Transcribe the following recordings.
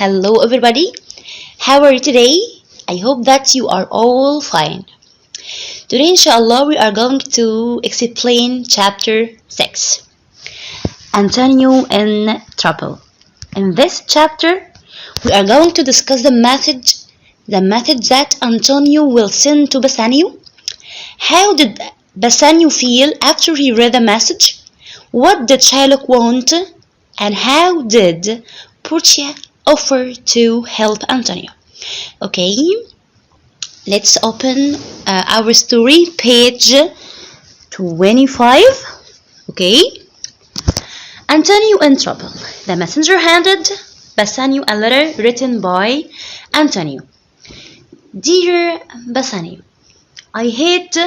Hello everybody. How are you today? I hope that you are all fine. Today inshallah we are going to explain chapter 6. Antonio in trouble. In this chapter we are going to discuss the message that Antonio will send to Bassanio. How did Bassanio feel after he read the message? What did Shylock want? And how did Portia offer to help Antonio? Okay, let's open our story, page 25. Okay, Antonio in trouble. The messenger handed Bassanio a letter written by Antonio. Dear Bassanio, I hate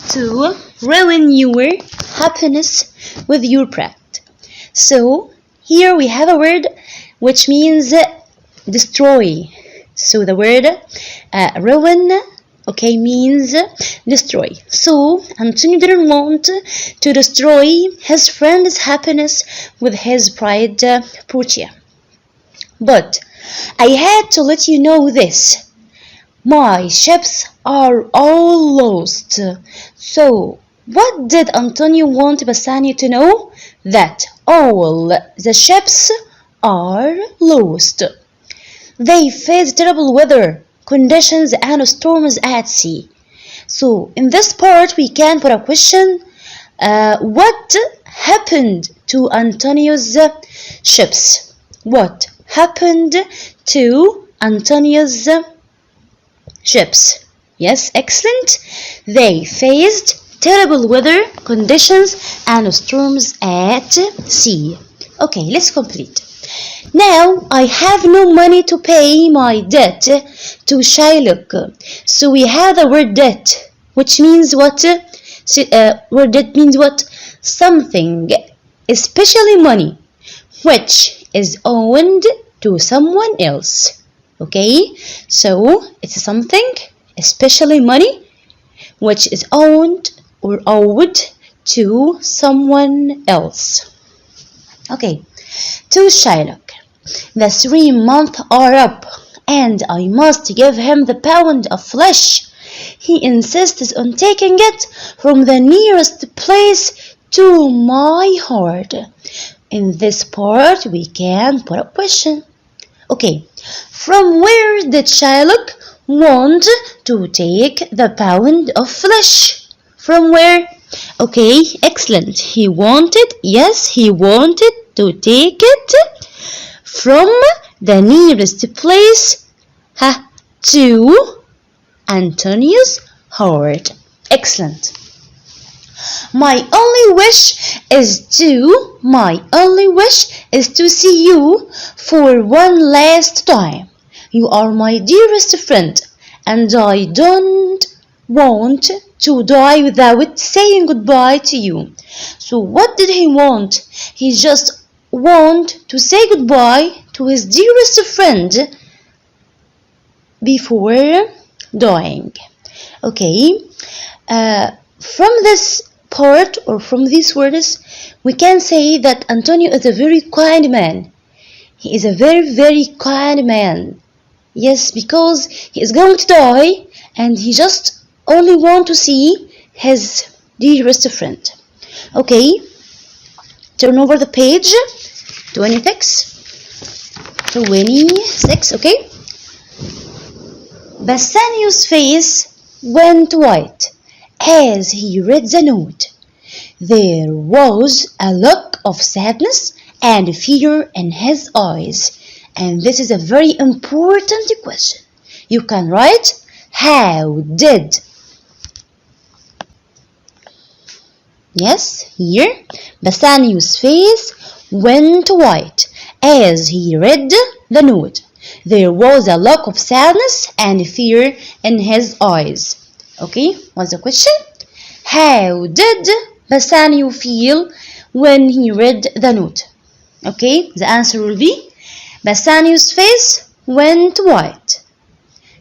to ruin your happiness with your pride. So here we have a word which means destroy. So the word ruin, okay, means destroy. So Antonio didn't want to destroy his friend's happiness with his pride, Portia. But I had to let you know this. My ships are all lost. So what did Antonio want Bassanio to know? That all the ships are lost. They face terrible weather conditions and storms at sea. So in this part we can put a question. What happened to Antonio's ships? What happened to Antonio's ships? Yes, excellent. They faced terrible weather conditions and storms at sea. Okay, let's complete. Now I have no money to pay my debt to Shylock. So we have the word debt, which means what? Word debt means what? Something, especially money, which is owned to someone else. Okay, so it's something, especially money, which is owned or owed to someone else. Okay, to Shylock. The 3 months are up, and I must give him the pound of flesh. He insists on taking it from the nearest place to my heart. In this part, we can put a question. Okay, from where did Shylock want to take the pound of flesh? From where? Okay, excellent. He wanted to take it from the nearest place to Antonio's heart. Excellent. My only wish is to see you for one last time. You are my dearest friend, and I don't want to die without saying goodbye to you. So what did he want? He just want to say goodbye to his dearest friend before dying. Okay, from this part or from these words we can say that Antonio is a very kind man. He is a very, very kind man. Yes, because he is going to die and he just only want to see his dearest friend. Okay, turn over the page 26. Okay. Bassanio's face went white as he read the note. There was a look of sadness and fear in his eyes. And this is a very important question. You can write, how did? Yes, here, Bassanio's face went white as he read the note. There was a look of sadness and fear in his eyes. Okay, what's the question? How did Bassanio feel when he read the note? Okay, the answer will be Bassanio's face went white.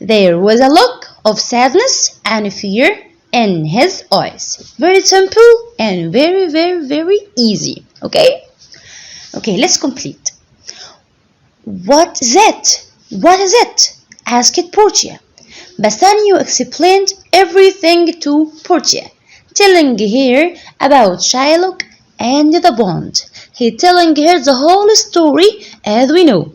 There was a look of sadness and fear in his eyes. Very simple and very, very, very easy. Okay? Okay, let's complete. What is it? What is it? Asked Portia. Bassanio explained everything to Portia, telling her about Shylock and the bond. He telling her the whole story as we know.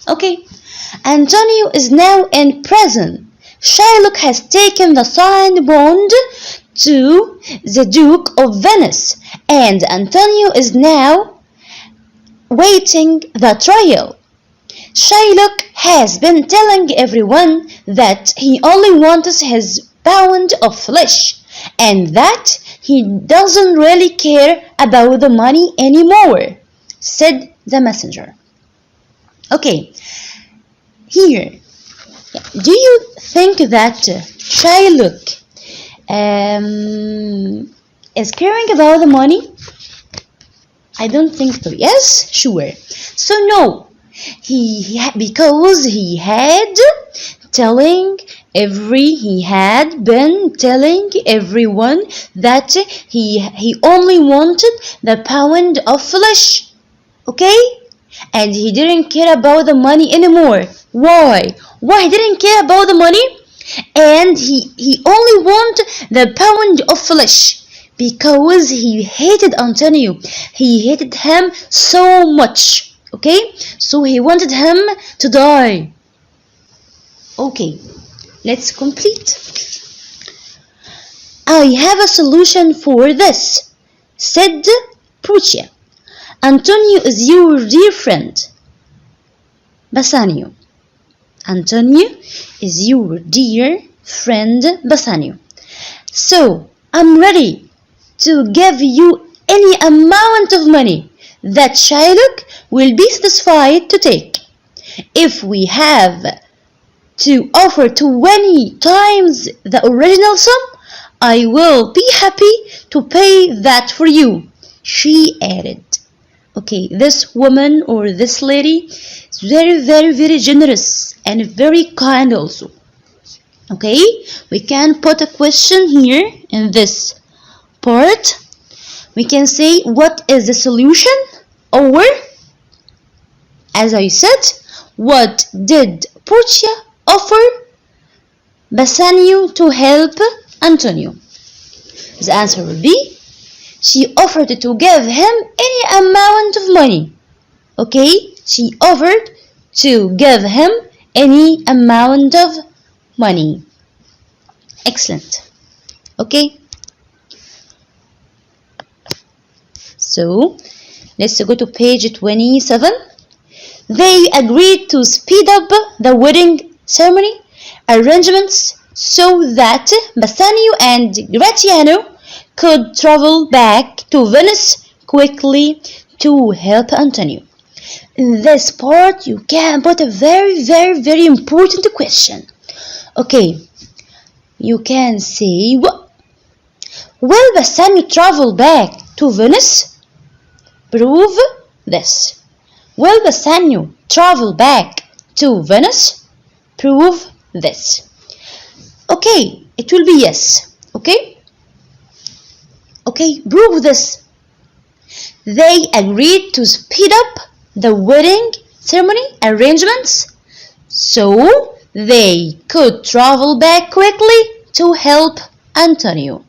Okay, Antonio is now in prison. Shylock has taken the signed bond to the Duke of Venice, and Antonio is now waiting the trial. Shylock has been telling everyone that he only wants his pound of flesh and that he doesn't really care about the money anymore, said the messenger. Okay, here, do you think that Shylock is caring about the money? I don't think so. Yes, sure. So no, because he had been telling everyone that he only wanted the pound of flesh. Okay? And he didn't care about the money anymore. Why? Why he didn't care about the money? And he only wanted the pound of flesh because he hated Antonio. He hated him so much. Okay? So he wanted him to die. Okay, let's complete. I have a solution for this, said Portia. Antonio is your dear friend. Bassanio. Antonio is your dear friend Bassanio. So I'm ready to give you any amount of money that Shylock will be satisfied to take. If we have to offer 20 times the original sum, I will be happy to pay that for you, she added. Okay, this woman or this lady is very, very, very generous and very kind also. Okay, we can put a question here in this part. We can say, what is the solution? Or, as I said, what did Portia offer Bassanio to help Antonio? The answer will be, she offered to give him any amount of money. Okay, she offered to give him any amount of money. Excellent. Okay, so let's go to page 27. They agreed to speed up the wedding ceremony arrangements so that Bassanio and Gratiano could travel back to Venice quickly to help Antonio. In this part, you can put a very, very, very important question. Okay, you can say, will Bassanio travel back to Venice? Prove this. Will Bassanio travel back to Venice? Prove this. Okay, it will be yes. Okay? Okay, prove this. They agreed to speed up the wedding ceremony arrangements so they could travel back quickly to help Antonio.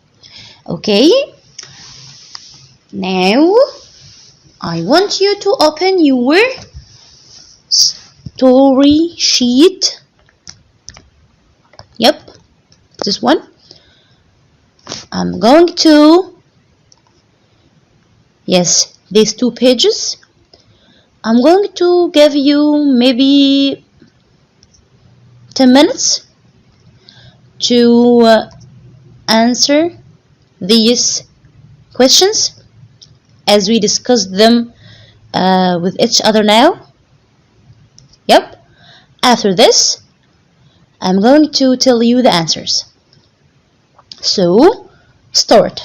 Okay? Now, I want you to open your story sheet. Yep, this one. I'm going to, yes, these 2 pages. I'm going to give you maybe 10 minutes to answer these questions as we discussed them with each other now. Yep. After this, I'm going to tell you the answers. So, start.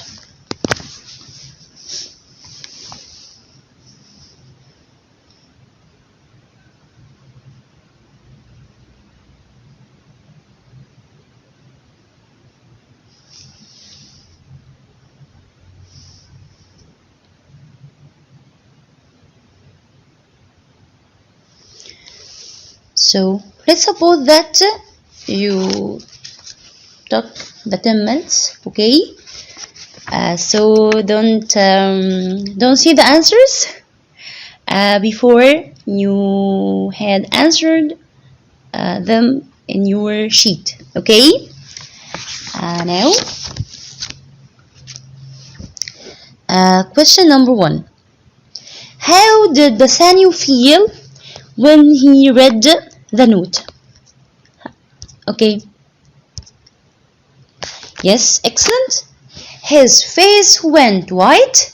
So let's suppose that you took the 10 minutes, okay? So don't see the answers before you had answered them in your sheet, okay? Now, question number 1. How did Bassanio feel when he read the note? Okay. Yes, excellent. His face went white.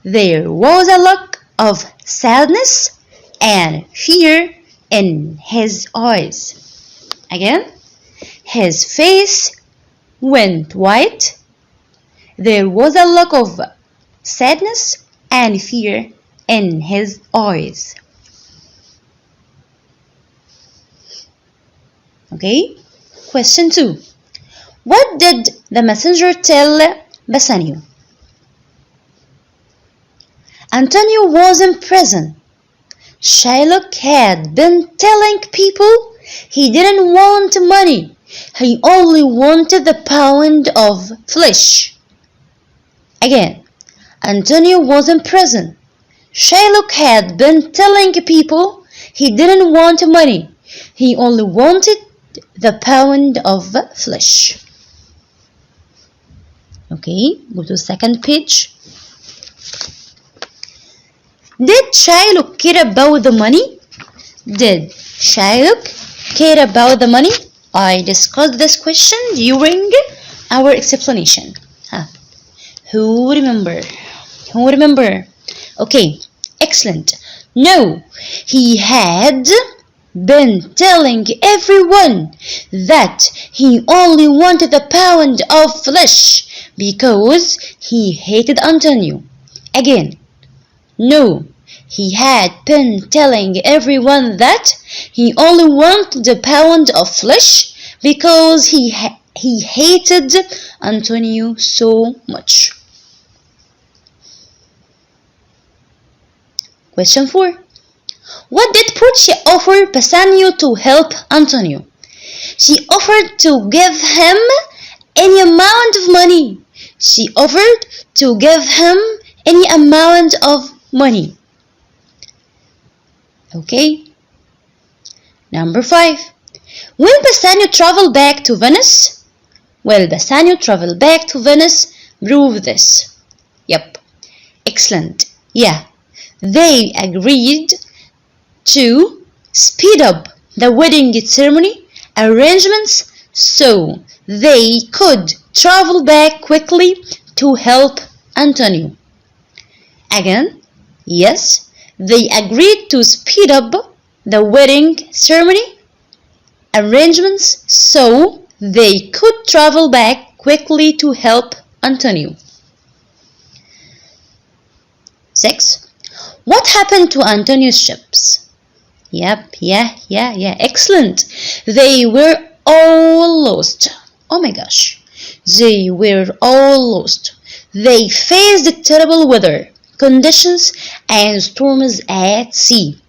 There was a look of sadness and fear in his eyes. Again, his face went white. There was a look of sadness and fear in his eyes. Okay, question 2. What did the messenger tell Bassanio? Antonio was in prison. Shylock had been telling people he didn't want money. He only wanted the pound of flesh. Again, Antonio was in prison. Shylock had been telling people he didn't want money. He only wanted the pound of flesh. Okay, go to the second page. Did Shylock care about the money? Did Shylock care about the money? I discussed this question during our explanation. Who remember? Okay, excellent. No, he had been telling everyone that he only wanted a pound of flesh because he hated Antonio. Again, no, he had been telling everyone that he only wanted a pound of flesh because he hated Antonio so much. Question 4. What did Portia offer Bassanio to help Antonio? She offered to give him any amount of money. She offered to give him any amount of money. Okay. Number 5. When Bassanio traveled back to Venice? Well, Bassanio traveled back to Venice. Prove this. Yep. Excellent. Yeah. They agreed to speed up the wedding ceremony arrangements so they could travel back quickly to help Antonio. Again, yes, they agreed to speed up the wedding ceremony arrangements so they could travel back quickly to help Antonio. 6. What happened to Antonio's ships? Yep, excellent. They were all lost. Oh my gosh. They were all lost. They faced terrible weather conditions and storms at sea.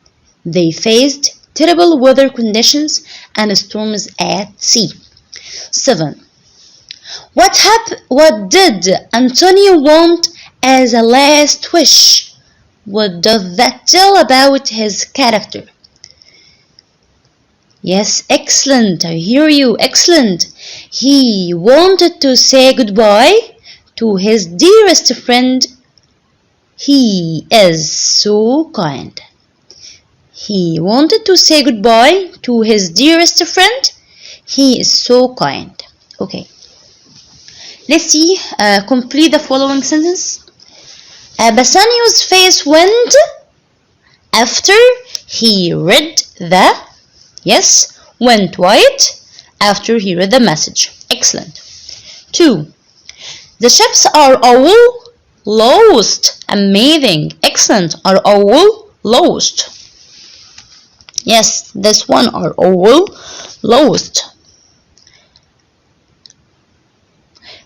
They faced terrible weather conditions and storms at sea. 7. What did Antonio want as a last wish? What does that tell about his character? Yes, excellent. I hear you. Excellent. He wanted to say goodbye to his dearest friend. He is so kind. He wanted to say goodbye to his dearest friend. He is so kind. Okay. Let's see. Complete the following sentence. Bassanio's face went after he read the, yes, went white after he read the message. Excellent. 2. The ships are all lost. Amazing. Excellent. Are all lost. Yes, this one are all lost.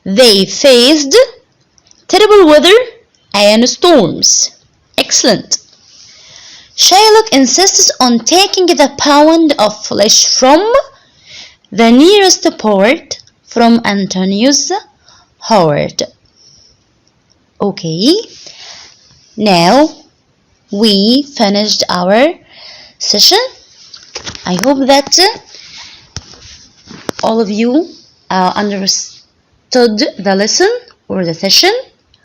They faced terrible weather and storms. Excellent. Shylock insists on taking the pound of flesh from the nearest port from Antonius Howard. Okay, now we finished our session. I hope that all of you understood the lesson or the session.